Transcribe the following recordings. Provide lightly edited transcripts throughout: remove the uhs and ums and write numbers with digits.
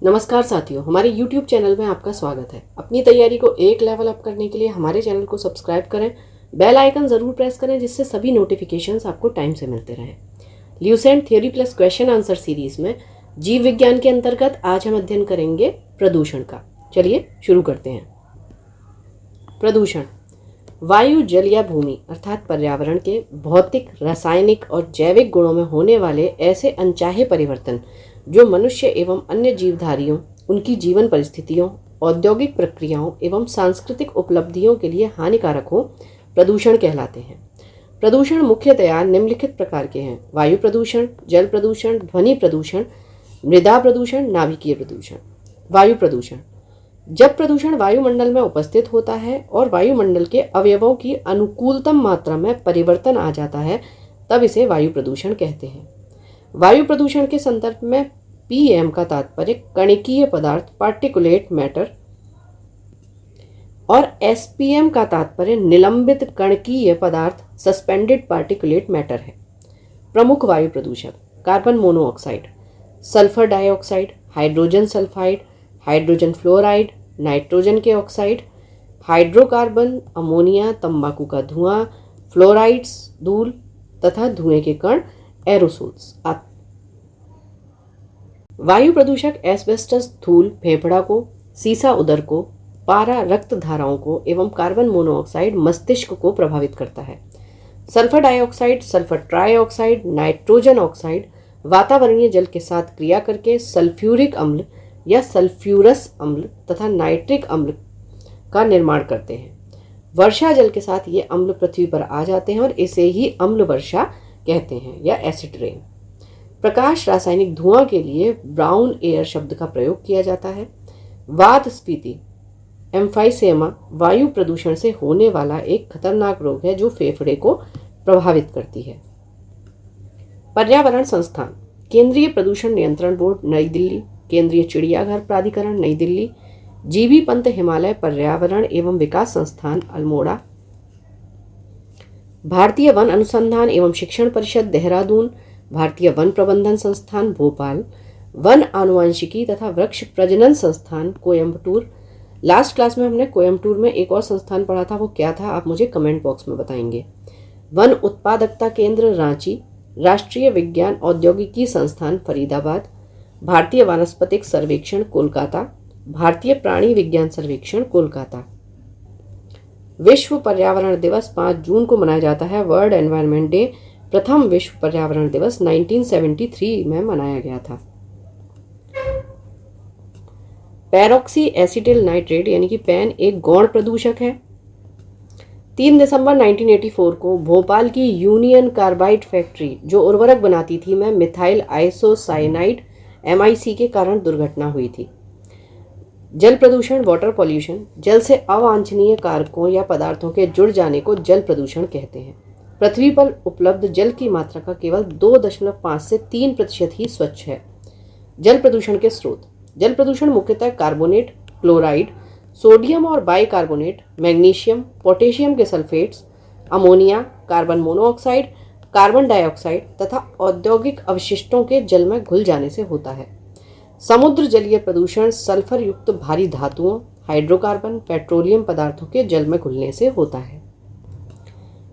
नमस्कार साथियों, हमारे YouTube चैनल में आपका स्वागत है। अपनी तैयारी को एक लेवल अप करने के लिए हमारे चैनल को सब्सक्राइब करें, बेल आइकन ज़रूर प्रेस करें जिससे सभी नोटिफिकेशंस आपको टाइम से मिलते रहें। Lucent theory plus question answer series में जीव विज्ञान के अंतर्गत आज हम अध्ययन करेंगे प्रदूषण का। चलिए शुरू करते हैं। प्रदूषण वायु, जल या भूमि अर्थात पर्यावरण के भौतिक, रासायनिक और जैविक गुणों में होने वाले ऐसे अनचाहे परिवर्तन जो मनुष्य एवं अन्य जीवधारियों, उनकी जीवन परिस्थितियों, औद्योगिक प्रक्रियाओं एवं सांस्कृतिक उपलब्धियों के लिए हानिकारक हो, प्रदूषण कहलाते हैं। प्रदूषण मुख्यतया निम्नलिखित प्रकार के हैं: वायु प्रदूषण, जल प्रदूषण, ध्वनि प्रदूषण, मृदा प्रदूषण, नाभिकीय प्रदूषण। वायु प्रदूषण जब प्रदूषण वायुमंडल में उपस्थित होता है और वायुमंडल के अवयवों की अनुकूलतम मात्रा में परिवर्तन आ जाता है, तब इसे वायु प्रदूषण कहते हैं। वायु प्रदूषण के संदर्भ में पीएम का तात्पर्य कणिकीय पदार्थ, पार्टिकुलेट मैटर, और एसपीएम का तात्पर्य निलंबित कणकीय पदार्थ, सस्पेंडेड पार्टिकुलेट मैटर है। प्रमुख वायु प्रदूषक: carbon monoxide, sulphur dioxide, hydrogen sulphide, hydrogen fluoride, nitrogen के ऑक्साइड, हाइड्रोकार्बन, अमोनिया, तंबाकू का धुआं, फ्लोराइड्स, धूल तथा धुएं के कण, एरोसोल्स। वायु प्रदूषक एस्बेस्टस धूल फेफड़ा को, सीसा उदर को, पारा रक्त धाराओं को एवं कार्बन मोनोऑक्साइड मस्तिष्क को प्रभावित करता है। Sulphur dioxide, sulphur trioxide, nitrogen oxide वातावरणीय जल के साथ क्रिया करके सल्फ्यूरिक अम्ल या सल्फ्यूरस अम्ल तथा नाइट्रिक अम्ल का निर्माण करते हैं। वर्षा जल के साथ ये अम्ल पृथ्वी पर आ जाते हैं और इसे ही अम्ल वर्षा कहते हैं या एसिड रेन। प्रकाश रासायनिक धुआं के लिए ब्राउन एयर शब्द का प्रयोग किया जाता है। वात स्फीति, एम्फाइसेमा वायु प्रदूषण से होने वाला एक खतरनाक रोग है जो फेफड़े को प्रभावित करती है। पर्यावरण संस्थान: केंद्रीय प्रदूषण नियंत्रण बोर्ड, नई दिल्ली; केंद्रीय चिड़ियाघर प्राधिकरण, नई दिल्ली; जीबी पंत हिमालय पर्यावरण एवं विकास संस्थान, अल्मोड़ा; भारतीय वन अनुसंधान एवं शिक्षण परिषद, देहरादून; भारतीय वन प्रबंधन संस्थान, भोपाल; वन आनुवंशिकी तथा वृक्ष प्रजनन संस्थान, कोयम्बटूर। लास्ट क्लास में हमने कोयम्बटूर में एक और संस्थान पढ़ा था, वो क्या था आप मुझे कमेंट बॉक्स में बताएंगे। वन उत्पादकता केंद्र, रांची; राष्ट्रीय विज्ञान औद्योगिकी संस्थान, फरीदाबाद; भारतीय वानस्पतिक सर्वेक्षण, कोलकाता; भारतीय प्राणी विज्ञान सर्वेक्षण, कोलकाता। विश्व पर्यावरण दिवस 5 जून को मनाया जाता है। वर्ल्ड एनवायरनमेंट डे प्रथम विश्व पर्यावरण दिवस 1973 में मनाया गया था। पैरोक्सी एसिटिल नाइट्रेट यानी कि पैन एक गौण प्रदूषक है। 3 दिसंबर 1984 को भोपाल की यूनियन कार्बाइड फैक्ट्री जो उर्वरक बनाती थी में मिथाइल आइसोसाइनाइड MIC के कारण दुर्घटना हुई थी। जल प्रदूषण, वाटर पॉल्यूशन, जल से अवांछनीय कारकों या पदार्थों के जुड़ जाने को जल प्रदूषण कहते हैं। पृथ्वी पर उपलब्ध जल की मात्रा का केवल 2.5 से 3% ही स्वच्छ है। जल प्रदूषण के स्रोत: जल प्रदूषण मुख्यतः कार्बोनेट, क्लोराइड, सोडियम और बाइकार्बोनेट, मैग्नीशियम, पोटेशियम के sulphates, ammonia, carbon monoxide, carbon dioxide तथा औद्योगिक अवशिष्टों के जल में घुल जाने से होता है। समुद्र जलीय प्रदूषण सल्फर युक्त भारी धातुओं, हाइड्रोकार्बन, पेट्रोलियम पदार्थों के जल में घुलने से होता है।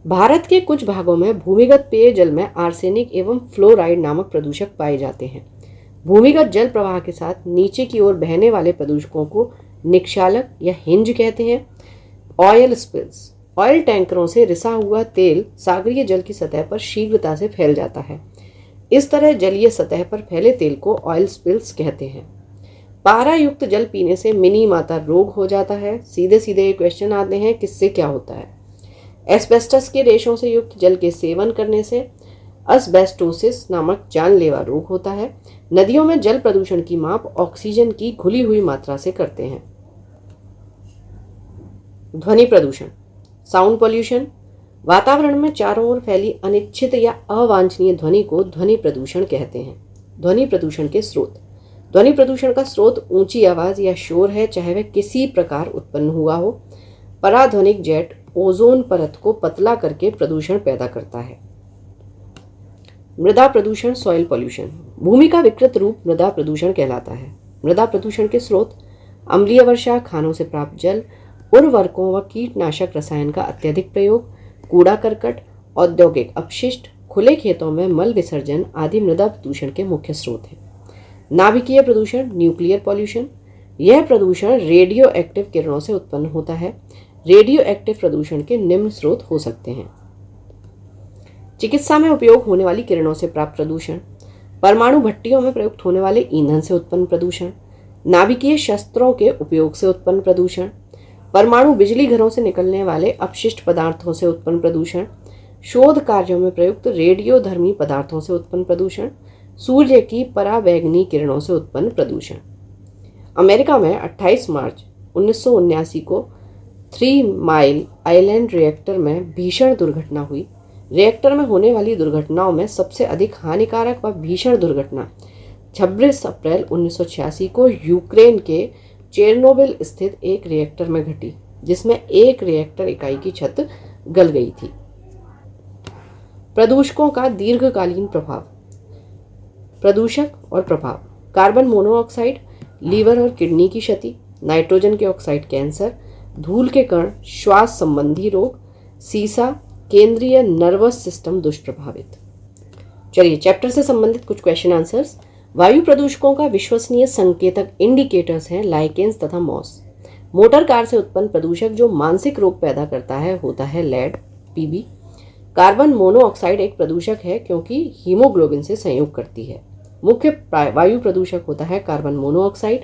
भारत के कुछ भागों में भूमिगत पेयजल में आर्सेनिक एवं फ्लोराइड नामक प्रदूषक पाए जाते हैं। भूमिगत जल प्रवाह के साथ नीचे की ओर बहने वाले प्रदूषकों को निक्षालक या हिंज कहते हैं। ऑयल स्पिल्स: ऑयल टैंकरों से रिसा हुआ तेल सागरीय जल की सतह पर शीघ्रता से फैल जाता है। इस तरह जलीय सतह पर फैले तेल को ऑयल स्पिल्स कहते हैं। पारा युक्त जल पीने से मिनी माता रोग हो जाता है। सीधे सीधे ये क्वेश्चन आते हैं, किससे क्या होता है? एस्बेस्टस के रेशों से युक्त जल के सेवन करने से असबेस्टोसिस नामक जानलेवा रोग होता है। नदियों में जल प्रदूषण की माप ऑक्सीजन की घुली हुई मात्रा से करते हैं। ध्वनि प्रदूषण, साउंड पॉल्यूशन, वातावरण में चारों ओर फैली अनिच्छित या अवांछनीय ध्वनि को ध्वनि प्रदूषण कहते हैं। ध्वनि प्रदूषण के स्रोत: ध्वनि प्रदूषण का स्रोत ऊंची आवाज या शोर है, चाहे वह किसी प्रकार उत्पन्न हुआ हो। पराध्वनिक जेट ओजोन परत को पतला करके प्रदूषण पैदा करता है। मृदा प्रदूषण, सॉइल पॉल्यूशन, भूमि का विकृत रूप मृदा प्रदूषण कहलाता है। मृदा प्रदूषण के स्रोत अम्लीय वर्षा, खानों से प्राप्त जल, उर्वरकों व कीटनाशक रसायन का अत्यधिक प्रयोग, कूड़ा करकट, औद्योगिक अपशिष्ट, खुले खेतों में मल विसर्जन आदि मृदा प्रदूषण के मुख्य स्रोत हैं। नाभिकीय प्रदूषण, न्यूक्लियर पॉल्यूशन, यह प्रदूषण रेडियो एक्टिव किरणों से उत्पन्न होता है। रेडियो एक्टिव प्रदूषण के निम्न स्रोत हो सकते हैं। चिकित्सा में उपयोग होने वाली किरणों से प्राप्त प्रदूषण, परमाणु भट्टियों में प्रयुक्त होने वाले ईंधन से उत्पन्न प्रदूषण, नाभिकीय शस्त्रों के उपयोग से उत्पन्न प्रदूषण, परमाणु बिजली घरों से निकलने वाले अपशिष्ट पदार्थों से उत्पन्न प्रदूषण, शोध कार्यों में प्रयुक्त रेडियोधर्मी पदार्थों से उत्पन्न प्रदूषण, सूर्य की पराबैंगनी किरणों से उत्पन्न प्रदूषण। अमेरिका में 28 मार्च 1979 को 3 माइल आइलैंड रिएक्टर में भीषण दुर्घटना हुई। रिएक्टर में होने वाली दुर्घटनाओं में सबसे अधिक हानिकारक व भीषण दुर्घटना 26 अप्रैल 1986 को यूक्रेन के चेरनोबिल स्थित एक रिएक्टर में घटी, जिसमें एक रिएक्टर इकाई की छत गल गई थी। प्रदूषकों का दीर्घकालीन प्रभाव। प्रदूषक और प्रभाव: कार्बन मोनोऑक्साइड लीवर और किडनी की क्षति, नाइट्रोजन के ऑक्साइड कैंसर, धूल के कण श्वास संबंधी रोग, सीसा केंद्रीय नर्वस सिस्टम दुष्प्रभावित। चलिए चैप्टर से संबंधित कुछ क्वेश्चन आंसर्स। वायु प्रदूषकों का विश्वसनीय संकेतक इंडिकेटर्स हैं लाइकेंस तथा मॉस। मोटर कार से उत्पन्न प्रदूषक जो मानसिक रोग पैदा करता है होता है लेड, पीबी। कार्बन मोनोऑक्साइड एक प्रदूषक है क्योंकि हीमोग्लोबिन से संयोग करती है। मुख्य वायु प्रदूषक होता है कार्बन मोनोऑक्साइड।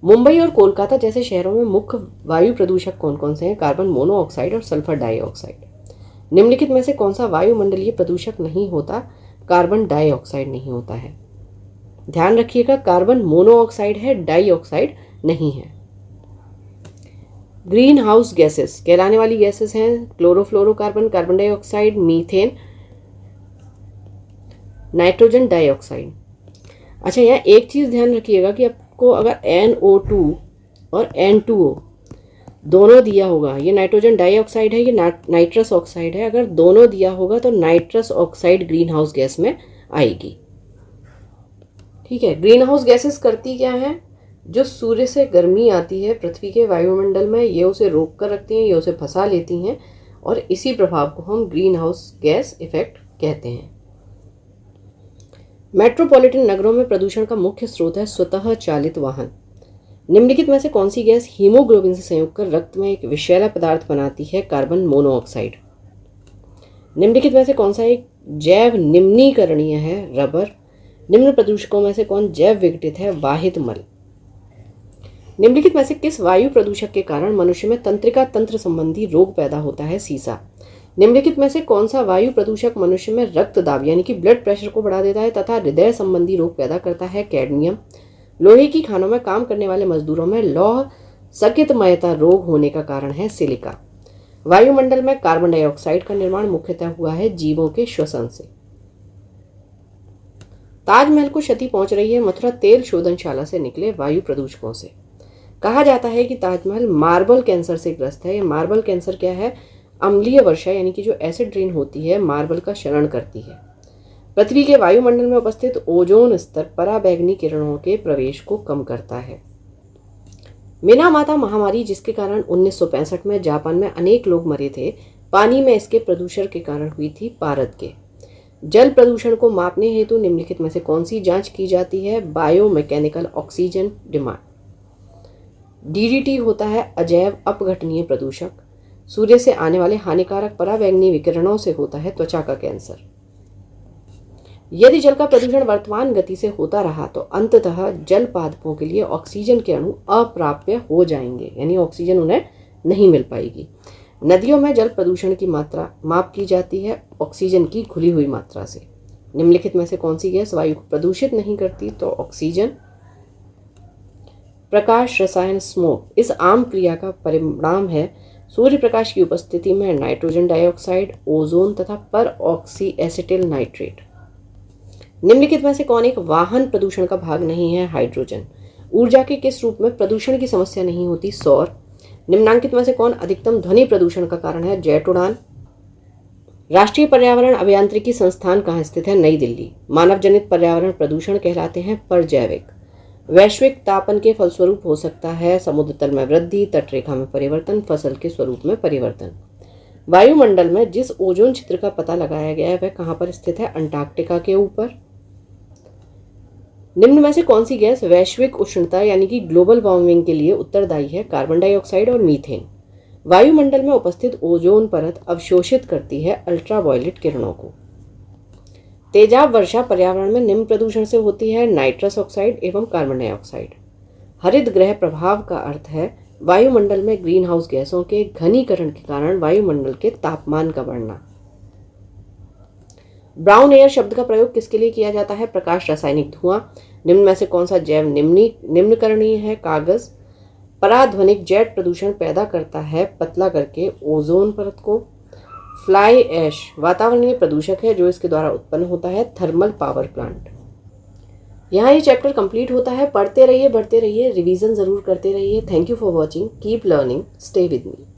मुंबई और कोलकाता जैसे शहरों में मुख्य वायु प्रदूषक कौन कौन से हैं? कार्बन मोनोऑक्साइड और सल्फर डाइऑक्साइड। निम्नलिखित में से कौन सा वायुमंडलीय प्रदूषक नहीं होता? कार्बन डाइऑक्साइड नहीं होता है। ध्यान रखिएगा, कार्बन मोनोऑक्साइड है, डाइऑक्साइड नहीं है। ग्रीन हाउस गैसेस कहलाने वाली गैसेस हैं chlorofluorocarbon, carbon dioxide, methane, nitrogen dioxide. अच्छा, यहाँ एक चीज़ ध्यान रखिएगा कि आपको अगर NO2 और N2O दोनों दिया होगा, ये नाइट्रोजन डाइऑक्साइड है, ये नाइट्रस ऑक्साइड है, अगर दोनों दिया होगा तो nitrous oxide green house gas में आएगी। ठीक है, ग्रीन हाउस गैसेस करती क्या है? जो सूर्य से गर्मी आती है पृथ्वी के वायुमंडल में, ये उसे रोक कर रखती हैं, ये उसे फंसा लेती हैं और इसी प्रभाव को हम ग्रीन हाउस गैस इफेक्ट कहते हैं। मेट्रोपॉलिटन नगरों में प्रदूषण का मुख्य स्रोत है स्वतः चालित वाहन। निम्नलिखित में से कौन सी गैस हीमोग्लोबिन से संयोग कर रक्त में एक विषैला पदार्थ बनाती है? Carbon monoxide. निम्नलिखित में से कौन सा एक जैव निम्नीकरणीय है? रबर। निम्न प्रदूषकों में से कौन जैव विघटित है? वाहित मल। निम्नलिखित में से किस वायु प्रदूषक के कारण मनुष्य में तंत्रिका तंत्र संबंधी रोग पैदा होता है? सीसा। निम्नलिखित में से कौन सा वायु प्रदूषक मनुष्य में रक्तदाब यानी कि ब्लड प्रेशर को बढ़ा देता है तथा हृदय संबंधी रोग पैदा करता है? कैडमियम। लोहे की खानों में काम करने वाले मजदूरों में लौह सकितमयता रोग होने का कारण है सिलिका। वायुमंडल में कार्बन डाइऑक्साइड का निर्माण मुख्यतः हुआ है जीवों के श्वसन से। ताजमहल को क्षति पहुंच रही है मथुरा तेल शोधनशाला से निकले वायु प्रदूषकों से। कहा जाता है कि ताजमहल मार्बल कैंसर से ग्रस्त है। ये मार्बल कैंसर क्या है? अम्लीय वर्षा यानी कि जो एसिड रेन होती है मार्बल का शरण करती है। पृथ्वी के वायुमंडल में उपस्थित ओजोन स्तर पराबैंगनी किरणों के प्रवेश को कम करता है। मिनामाता महामारी जिसके कारण 1965 में जापान में अनेक लोग मरे थे, पानी में इसके प्रदूषण के कारण हुई थी पारद के। जल प्रदूषण को मापने हेतु निम्नलिखित में से कौन सी जांच की जाती है? Biomechanical oxygen demand. DDT होता है अजैव अपघटनीय प्रदूषक। सूर्य से आने वाले हानिकारक पराबैंगनी विकिरणों से होता है त्वचा का कैंसर। यदि जल का प्रदूषण वर्तमान गति से होता रहा तो अंततः जल पादपों के लिए ऑक्सीजन के अणु अप्राप्य हो जाएंगे, यानी ऑक्सीजन उन्हें नहीं मिल पाएगी। नदियों में जल प्रदूषण की मात्रा माप की जाती है ऑक्सीजन की घुली हुई मात्रा से। निम्नलिखित में से कौन सी गैस वायु को प्रदूषित नहीं करती? तो ऑक्सीजन। प्रकाश रसायन स्मोक इस आम क्रिया का परिणाम है। सूर्य प्रकाश की उपस्थिति में नाइट्रोजन डाइऑक्साइड, ओजोन तथा पर ऑक्सी एसिटिल नाइट्रेट। निम्नलिखित में से कौन एक वाहन प्रदूषण का भाग नहीं है? हाइड्रोजन। ऊर्जा के किस रूप में प्रदूषण की समस्या नहीं होती? सौर। निम्नांकित में से कौन अधिकतम ध्वनि प्रदूषण का कारण है? जेट उड़ान। राष्ट्रीय पर्यावरण अभियांत्रिकी संस्थान कहाँ स्थित है? नई दिल्ली। मानव जनित पर्यावरण प्रदूषण कहलाते हैं परजैविक। वैश्विक तापन के फलस्वरूप हो सकता है समुद्र तल में वृद्धि, तटरेखा में परिवर्तन, फसल के स्वरूप में परिवर्तन। वायुमंडल में जिस ओजोन छिद्र का पता लगाया गया है वह कहाँ पर स्थित है? अंटार्कटिका के ऊपर। निम्न में से कौन सी गैस वैश्विक उष्णता यानी कि ग्लोबल वार्मिंग के लिए उत्तरदायी है? कार्बन डाइऑक्साइड और मीथेन। वायुमंडल में उपस्थित ओजोन परत अवशोषित करती है अल्ट्रावायलेट किरणों को। तेजाब वर्षा पर्यावरण में निम्न प्रदूषण से होती है? नाइट्रस ऑक्साइड एवं कार्बन डाइऑक्साइड। हरित गृह प्रभाव का अर्थ है वायुमंडल में ग्रीन हाउस गैसों के घनीकरण के कारण वायुमंडल के तापमान का बढ़ना। ब्राउन एयर शब्द का प्रयोग किसके लिए किया जाता है? प्रकाश, रासायनिक धुआं। निम्न में से कौन सा जैव निम्नकरणीय है? कागज। पराध्वनिक जेट प्रदूषण पैदा करता है पतला करके ओजोन परत को। फ्लाई ऐश वातावरणीय प्रदूषक है जो इसके द्वारा उत्पन्न होता है थर्मल पावर प्लांट। यहाँ ये चैप्टर कंप्लीट होता है। पढ़ते रहिए, बढ़ते रहिए, रिवीजन जरूर करते रहिए। Thank you for watching. Keep learning, stay with me.